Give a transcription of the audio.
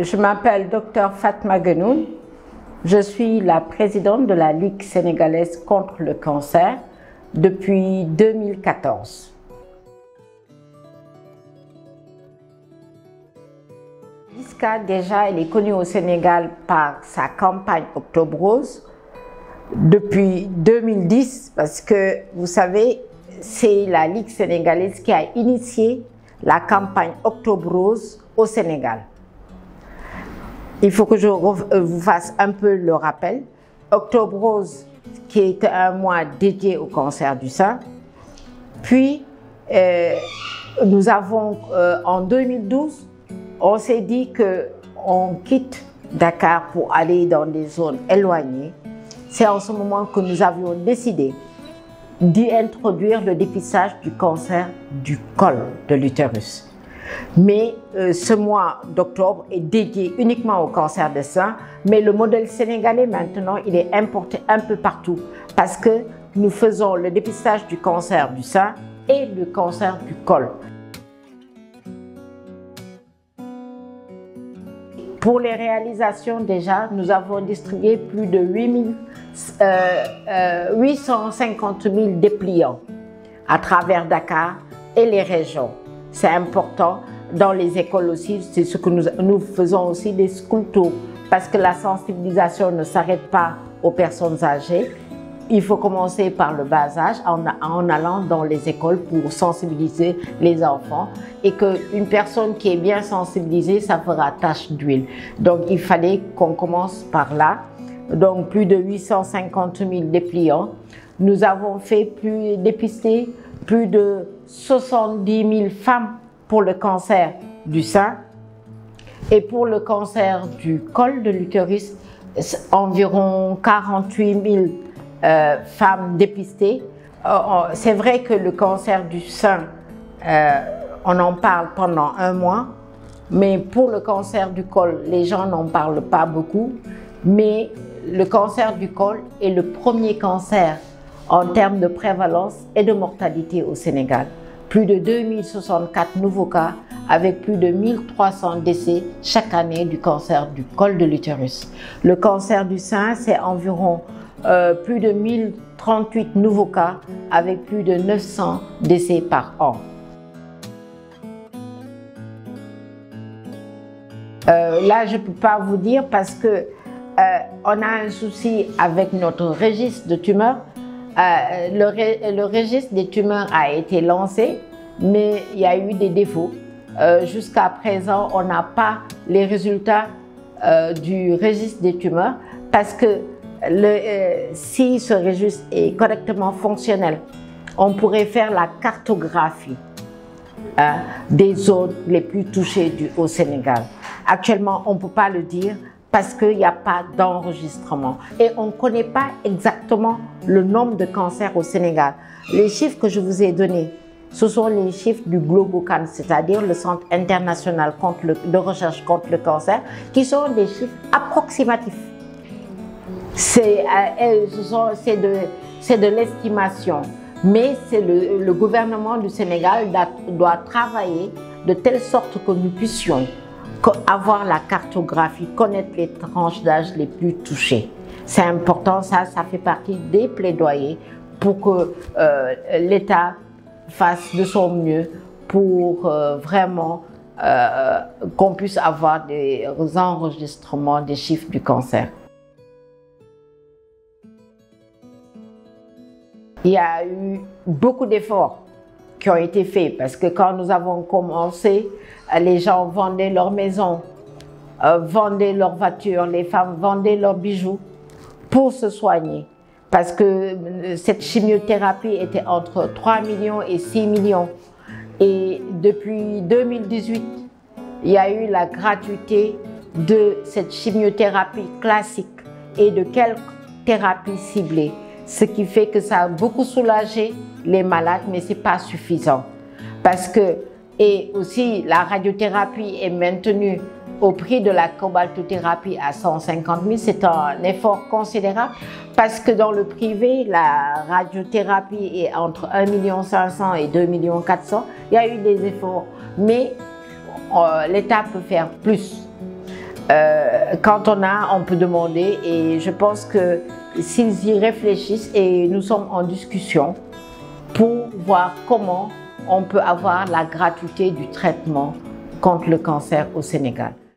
Je m'appelle Dr Fatma Guenoune. Je suis la présidente de la Ligue sénégalaise contre le cancer depuis 2014. LISCA, déjà, elle est connue au Sénégal par sa campagne Octobre Rose depuis 2010 parce que, vous savez, c'est la Ligue sénégalaise qui a initié la campagne Octobre Rose au Sénégal. Il faut que je vous fasse un peu le rappel. Octobre Rose, qui est un mois dédié au cancer du sein. Puis, nous avons, en 2012, on s'est dit qu'on quitte Dakar pour aller dans des zones éloignées. C'est en ce moment que nous avions décidé d'y introduire le dépistage du cancer du col de l'utérus. Mais ce mois d'octobre est dédié uniquement au cancer des seins, mais le modèle sénégalais maintenant, il est importé un peu partout parce que nous faisons le dépistage du cancer du sein et le cancer du col. Pour les réalisations déjà, nous avons distribué plus de 850 000 dépliants à travers Dakar et les régions. C'est important. Dans les écoles aussi, c'est ce que nous faisons aussi des school tours parce que la sensibilisation ne s'arrête pas aux personnes âgées. Il faut commencer par le bas âge en allant dans les écoles pour sensibiliser les enfants et qu'une personne qui est bien sensibilisée, ça fera tache d'huile. Donc il fallait qu'on commence par là. Donc plus de 850 000 dépliants. Nous avons dépisté plus de 70 000 femmes pour le cancer du sein et pour le cancer du col de l'utérus, environ 48 000 femmes dépistées. C'est vrai que le cancer du sein, on en parle pendant un mois, mais pour le cancer du col, les gens n'en parlent pas beaucoup, mais le cancer du col est le premier cancer en termes de prévalence et de mortalité au Sénégal. Plus de 2064 nouveaux cas avec plus de 1300 décès chaque année du cancer du col de l'utérus. Le cancer du sein, c'est environ plus de 1038 nouveaux cas avec plus de 900 décès par an. Là, je ne peux pas vous dire parce que on a un souci avec notre registre de tumeurs. Le registre des tumeurs a été lancé, mais il y a eu des défauts. Jusqu'à présent, on n'a pas les résultats du registre des tumeurs parce que si ce registre est correctement fonctionnel, on pourrait faire la cartographie des zones les plus touchées au Sénégal. Actuellement, on ne peut pas le dire parce qu'il n'y a pas d'enregistrement et on ne connaît pas exactement le nombre de cancers au Sénégal. Les chiffres que je vous ai donnés, ce sont les chiffres du Globocan, c'est-à-dire le Centre international de recherche contre le cancer, qui sont des chiffres approximatifs. C'est de l'estimation, mais le gouvernement du Sénégal doit travailler de telle sorte que nous puissions avoir la cartographie, connaître les tranches d'âge les plus touchées. C'est important, ça fait partie des plaidoyers pour que l'État fasse de son mieux pour vraiment qu'on puisse avoir des enregistrements des chiffres du cancer. Il y a eu beaucoup d'efforts qui ont été faits parce que quand nous avons commencé, les gens vendaient leurs maisons, vendaient leurs voitures, les femmes vendaient leurs bijoux pour se soigner parce que cette chimiothérapie était entre 3 millions et 6 millions. Et depuis 2018, il y a eu la gratuité de cette chimiothérapie classique et de quelques thérapies ciblées. Ce qui fait que ça a beaucoup soulagé les malades, mais ce n'est pas suffisant. Et aussi, la radiothérapie est maintenue au prix de la cobaltothérapie à 150 000. C'est un effort considérable parce que dans le privé, la radiothérapie est entre 1,5 million et 2,4 millions. Il y a eu des efforts, mais l'État peut faire plus. Quand on peut demander, et je pense que s'ils y réfléchissent, et nous sommes en discussion pour voir comment on peut avoir la gratuité du traitement contre le cancer au Sénégal.